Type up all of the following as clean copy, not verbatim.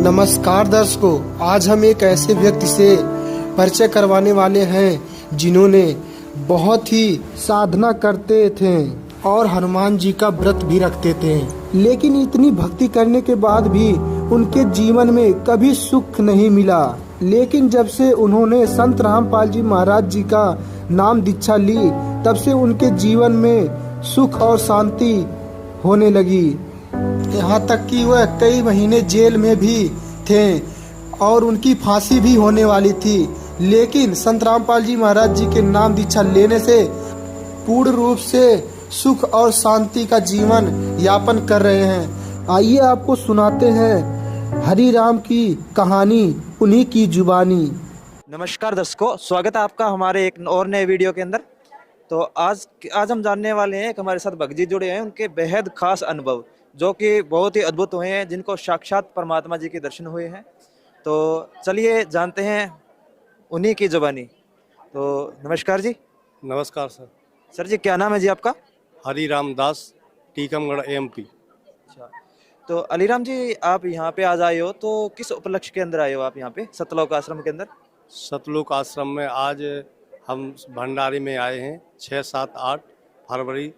नमस्कार दर्शकों, आज हम एक ऐसे व्यक्ति से परिचय करवाने वाले हैं जिन्होंने बहुत ही साधना करते थे और हनुमान जी का व्रत भी रखते थे, लेकिन इतनी भक्ति करने के बाद भी उनके जीवन में कभी सुख नहीं मिला। लेकिन जब से उन्होंने संत रामपाल जी महाराज जी का नाम दीक्षा ली, तब से उनके जीवन में सुख और शांति होने लगी। यहाँ तक कि वह कई महीने जेल में भी थे और उनकी फांसी भी होने वाली थी, लेकिन संत रामपाल जी महाराज जी के नाम दीक्षा लेने से पूर्ण रूप से सुख और शांति का जीवन यापन कर रहे हैं। आइए आपको सुनाते हैं हरि राम की कहानी, उन्हीं की जुबानी। नमस्कार दर्शकों, स्वागत है आपका हमारे एक और नए वीडियो के अंदर। तो आज हम जानने वाले हैं, एक हमारे साथ भक्त जी जुड़े हैं, उनके बेहद खास अनुभव जो कि बहुत ही अद्भुत हुए हैं, जिनको साक्षात परमात्मा जी के दर्शन हुए हैं। तो चलिए जानते हैं उन्हीं की जुबानी। तो नमस्कार जी। नमस्कार सर। सर जी, क्या नाम है जी आपका? हरि राम दास, टीकमगढ़ एमपी। अच्छा, तो अलीराम जी, आप यहाँ पे आज आए हो तो किस उपलक्ष्य के अंदर आए हो आप यहाँ पे सतलोक आश्रम के अंदर? सतलोक आश्रम में आज हम भंडारे में आए हैं। 6, 7, 8 फरवरी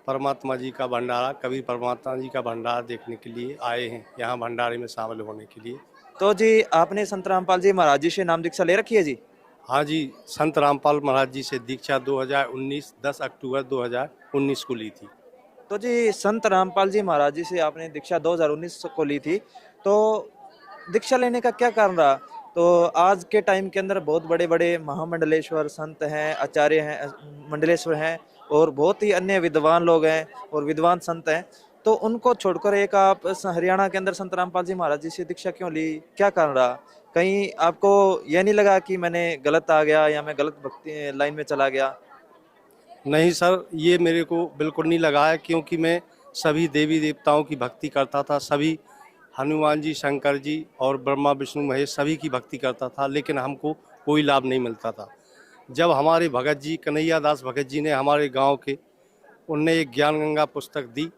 परमात्मा जी का भंडारा, कबीर परमात्मा जी का भंडारा देखने के लिए आए हैं, यहाँ भंडारे में शामिल होने के लिए। तो जी, आपने संत रामपाल जी महाराज जी से नाम दीक्षा ले रखी है जी? हाँ जी, संत रामपाल महाराज जी से दीक्षा 2019 10 अक्टूबर 2019 को ली थी। तो जी, संत रामपाल जी महाराज जी से आपने दीक्षा 2019 को ली थी, तो दीक्षा लेने का क्या कारण रहा? तो आज के टाइम के अंदर बहुत बड़े बड़े महामंडलेश्वर संत हैं, आचार्य हैं, मंडलेश्वर हैं और बहुत ही अन्य विद्वान लोग हैं और विद्वान संत हैं, तो उनको छोड़कर एक आप हरियाणा के अंदर संत रामपाल जी महाराज जी से दीक्षा क्यों ली? क्या कारण रहा? कहीं आपको यह नहीं लगा कि मैंने गलत आ गया या मैं गलत भक्ति लाइन में चला गया? नहीं सर, ये मेरे को बिल्कुल नहीं लगा है, क्योंकि मैं सभी देवी देवताओं की भक्ति करता था, सभी हनुमान जी, शंकर जी और ब्रह्मा विष्णु महेश सभी की भक्ति करता था, लेकिन हमको कोई लाभ नहीं मिलता था। जब हमारे भगत जी, कन्हैया दास भगत जी ने हमारे गांव के, उनने एक ज्ञान गंगा पुस्तक दी,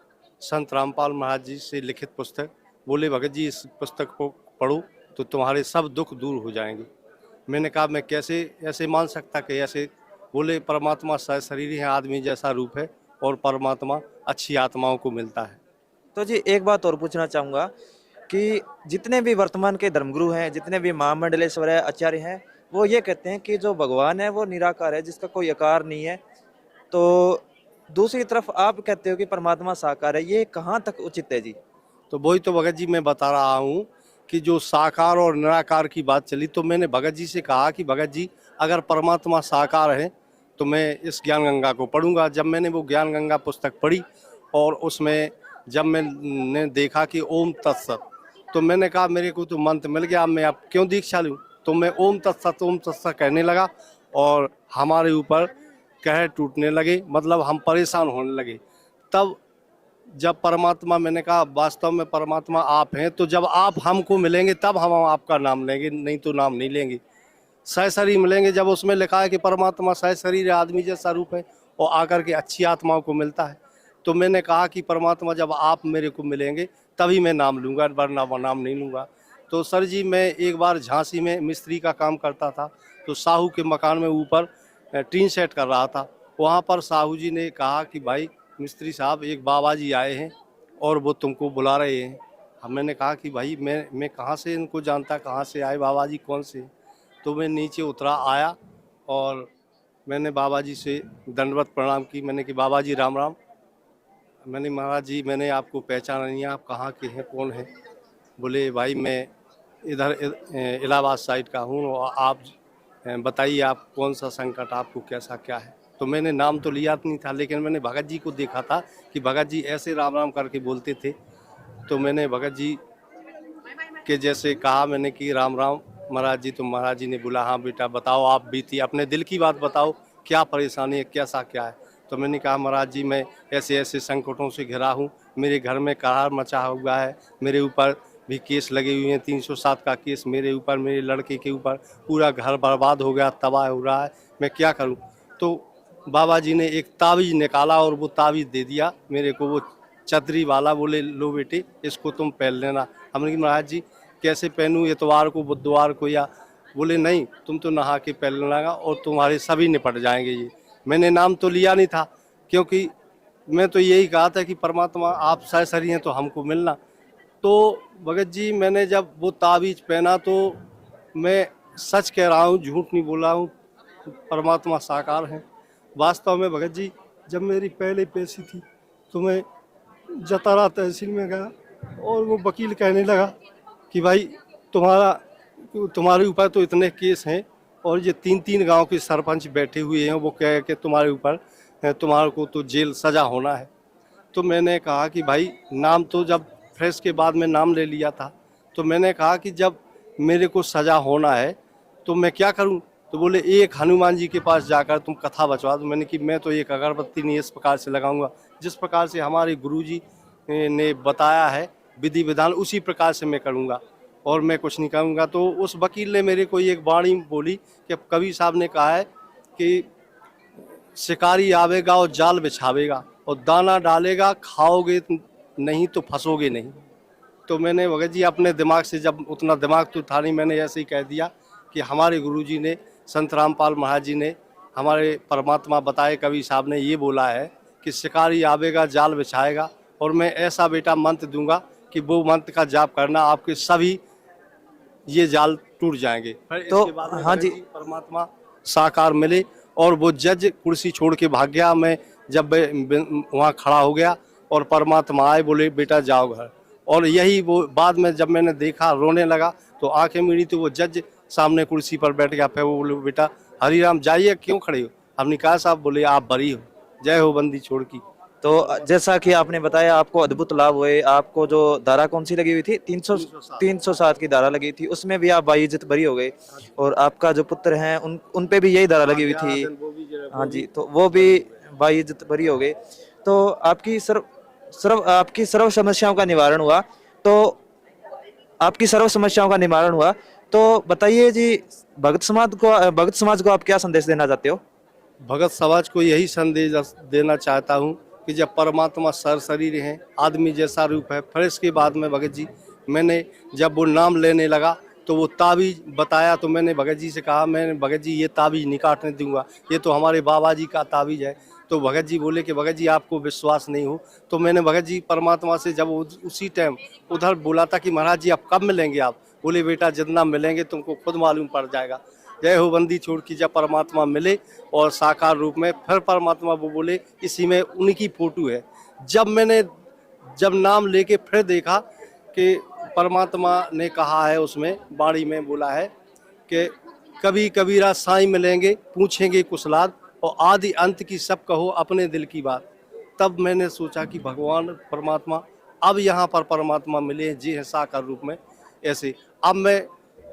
संत रामपाल महाराज जी से लिखित पुस्तक। बोले, भगत जी इस पुस्तक को पढ़ो तो तुम्हारे सब दुख दूर हो जाएंगे। मैंने कहा, मैं कैसे ऐसे मान सकता कि ऐसे? बोले, परमात्मा शरीर है, आदमी जैसा रूप है और परमात्मा अच्छी आत्माओं को मिलता है। तो जी, एक बात और पूछना चाहूँगा कि जितने भी वर्तमान के धर्मगुरु हैं, जितने भी महामंडलेश्वर है, आचार्य हैं, वो ये कहते हैं कि जो भगवान है वो निराकार है, जिसका कोई आकार नहीं है। तो दूसरी तरफ आप कहते हो कि परमात्मा साकार है, ये कहाँ तक उचित है जी? तो वही तो भगत जी मैं बता रहा हूँ कि जो साकार और निराकार की बात चली, तो मैंने भगत जी से कहा कि भगत जी, अगर परमात्मा साकार है तो मैं इस ज्ञान गंगा को पढ़ूंगा। जब मैंने वो ज्ञान गंगा पुस्तक पढ़ी और उसमें जब मैंने देखा कि ओम तत्सत, तो मैंने कहा मेरे को तो मंत्र मिल गया, मैं अब क्यों दीक्षा लूँ? तो मैं ओम तत्सत कहने लगा और हमारे ऊपर कहर टूटने लगे, मतलब हम परेशान होने लगे। तब जब परमात्मा, मैंने कहा वास्तव में परमात्मा आप हैं, तो जब आप हमको मिलेंगे तब हम आपका नाम लेंगे, नहीं तो नाम नहीं लेंगे। सहशरीर मिलेंगे, जब उसमें लिखा है कि परमात्मा सहशरीर आदमी जैसा रूप है और आकर के अच्छी आत्माओं को मिलता है, तो मैंने कहा कि परमात्मा जब आप मेरे को मिलेंगे तभी मैं नाम लूँगा, वरना नाम नहीं लूँगा। तो सर जी, मैं एक बार झांसी में मिस्त्री का काम करता था, तो साहू के मकान में ऊपर टीन सेट कर रहा था। वहाँ पर साहू जी ने कहा कि भाई मिस्त्री साहब, एक बाबा जी आए हैं और वो तुमको बुला रहे हैं। मैंने कहा कि भाई मैं कहाँ से इनको जानता, कहाँ से आए बाबा जी, कौन से? तो मैं नीचे उतरा आया और मैंने बाबा जी से दंडवत प्रणाम की। मैंने कि बाबा जी राम राम। मैंने, महाराज जी मैंने आपको पहचाना नहीं है, आप कहाँ के हैं, कौन है? बोले, भाई मैं इधर इलाहाबाद साइड का हूँ और आप बताइए आप कौन सा संकट, आपको कैसा क्या है? तो मैंने नाम तो लिया नहीं था, लेकिन मैंने भगत जी को देखा था कि भगत जी ऐसे राम राम करके बोलते थे। तो मैंने भगत जी के जैसे कहा, मैंने कि राम राम महाराज जी। तो महाराज जी ने बोला, हाँ बेटा बताओ, आप बीती अपने दिल की बात बताओ, क्या परेशानी है, कैसा क्या है? तो मैंने कहा, महाराज जी मैं ऐसे ऐसे संकटों से घिरा हूँ, मेरे घर में कहर मचा हुआ है, मेरे ऊपर भी केस लगे हुए हैं, 307 का केस मेरे ऊपर, मेरे लड़के के ऊपर, पूरा घर बर्बाद हो गया, तबाह हो रहा है, मैं क्या करूँ? तो बाबा जी ने एक तावीज़ निकाला और वो तावीज़ दे दिया मेरे को, वो चतरी वाला। बोले, लो बेटे इसको तुम पहन लेना। हमने कहा, महाराज जी कैसे पहनूं, इतवार को बुधवार को, या बोले नहीं तुम तो नहा के पहन लेगा और तुम्हारे सभी निपट जाएंगे। ये मैंने नाम तो लिया नहीं था, क्योंकि मैं तो यही कहा था कि परमात्मा आप सहसरी हैं तो हमको मिलना। तो भगत जी मैंने जब वो ताबीज पहना तो मैं सच कह रहा हूँ, झूठ नहीं बोला हूँ, परमात्मा साकार हैं। वास्तव में भगत जी जब मेरी पहले पेशी थी तो मैं जतारा तहसील में गया और वो वकील कहने लगा कि भाई तुम्हारे ऊपर तो इतने केस हैं और ये 3-3 गांव के सरपंच बैठे हुए हैं, वो कह के तुम्हारे ऊपर तुम्हारे को तो जेल सजा होना है। तो मैंने कहा कि भाई नाम तो जब फ्रेश के बाद में नाम ले लिया था, तो मैंने कहा कि जब मेरे को सजा होना है तो मैं क्या करूं? तो बोले एक हनुमान जी के पास जाकर तुम कथा बचवा दो। मैंने कि मैं तो एक अगरबत्ती नहीं इस प्रकार से लगाऊंगा, जिस प्रकार से हमारे गुरुजी ने बताया है विधि विधान उसी प्रकार से मैं करूंगा और मैं कुछ नहीं करूंगा। तो उस वकील ने मेरे को एक वाणी बोली कि कवि साहब ने कहा है कि शिकारी आवेगा और जाल बिछावेगा और दाना डालेगा, खाओगे नहीं तो फंसोगे नहीं। तो मैंने भगत जी अपने दिमाग से, जब उतना दिमाग तो था नहीं, मैंने ऐसे ही कह दिया कि हमारे गुरुजी ने, संत रामपाल महाराज जी ने, हमारे परमात्मा बताए कवि साहब ने ये बोला है कि शिकारी आवेगा जाल बिछाएगा, और मैं ऐसा बेटा मंत्र दूंगा कि वो मंत्र का जाप करना, आपके सभी ये जाल टूट जाएंगे। तो इसके बाद में हाँ जी, परमात्मा साकार मिले और वो जज कुर्सी छोड़ के भाग गया। मैं जब वहाँ खड़ा हो गया और परमात्मा आए, बोले बेटा जाओ घर। और यही वो बाद में जब मैंने देखा, रोने लगा तो आंखें मिली तो वो जज सामने कुर्सी पर बैठ गया। फिर वो बोले बेटा हरिराम जाइए, क्यों खड़े हो? हमने कहा साहब, बोले आप बरी हो, जय हो बंदी छोड़ की। तो जैसा कि आपने बताया आपको अद्भुत लाभ हुए। आपको जो धारा कौन सी लगी हुई थी, 307 की धारा लगी थी, उसमें भी आप बाइज्जत बरी हो गए। और आपका जो पुत्र हैं उन पे भी यही धारा लगी हुई थी। हाँ जी, तो वो भी बाइज्जत बरी हो गए। तो आपकी आपकी सर्व समस्याओं का निवारण हुआ। तो आपकी सर्व समस्याओं का निवारण हुआ। तो बताइए जी, भगत समाज को आप क्या संदेश देना चाहते हो? भगत समाज को यही संदेश देना चाहता हूँ कि जब परमात्मा सरशरीर हैं, आदमी जैसा रूप है, फिर इसके बाद में भगत जी मैंने जब वो नाम लेने लगा तो वो ताबीज बताया। तो मैंने भगत जी से कहा, मैंने भगत जी ये ताबीज नहीं काटने दूंगा, ये तो हमारे बाबा जी का ताबीज है। तो भगत जी बोले कि भगत जी आपको विश्वास नहीं हो। तो मैंने भगत जी परमात्मा से जब उसी टाइम उधर बोला था कि महाराज जी आप कब मिलेंगे? आप बोले बेटा जितना मिलेंगे तुमको खुद मालूम पड़ जाएगा। जय हो बंदी छोड़ की जब परमात्मा मिले और साकार रूप में, फिर परमात्मा वो बोले इसी में उनकी फोटो है। जब नाम लेके फिर देखा कि परमात्मा ने कहा है, उसमें वाणी में बोला है कि कभी कबीरा साईं मिलेंगे पूछेंगे कुशलाद, और आदि अंत की सब कहो अपने दिल की बात। तब मैंने सोचा कि भगवान परमात्मा अब यहाँ पर परमात्मा मिले जी है साकार रूप में। ऐसे अब मैं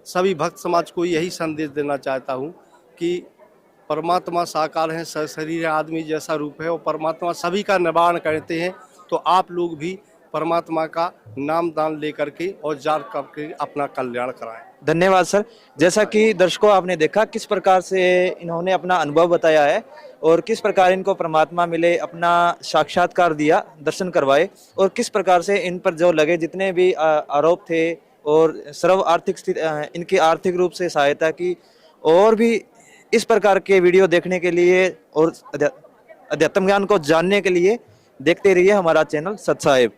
सभी भक्त समाज को यही संदेश देना चाहता हूँ कि परमात्मा साकार हैं, शरीर आदमी जैसा रूप है और परमात्मा सभी का निवारण करते हैं। तो आप लोग भी परमात्मा का नाम दान लेकर के और जार करके अपना कल्याण कराएं। धन्यवाद सर। जैसा कि दर्शकों आपने देखा किस प्रकार से इन्होंने अपना अनुभव बताया है और किस प्रकार इनको परमात्मा मिले, अपना साक्षात्कार दिया, दर्शन करवाए, और किस प्रकार से इन पर जो लगे जितने भी आरोप थे और सर्व आर्थिक स्थिति, इनकी आर्थिक रूप से सहायता की। और भी इस प्रकार के वीडियो देखने के लिए और अध्यात्म ज्ञान को जानने के लिए देखते रहिए हमारा चैनल सत साहिब।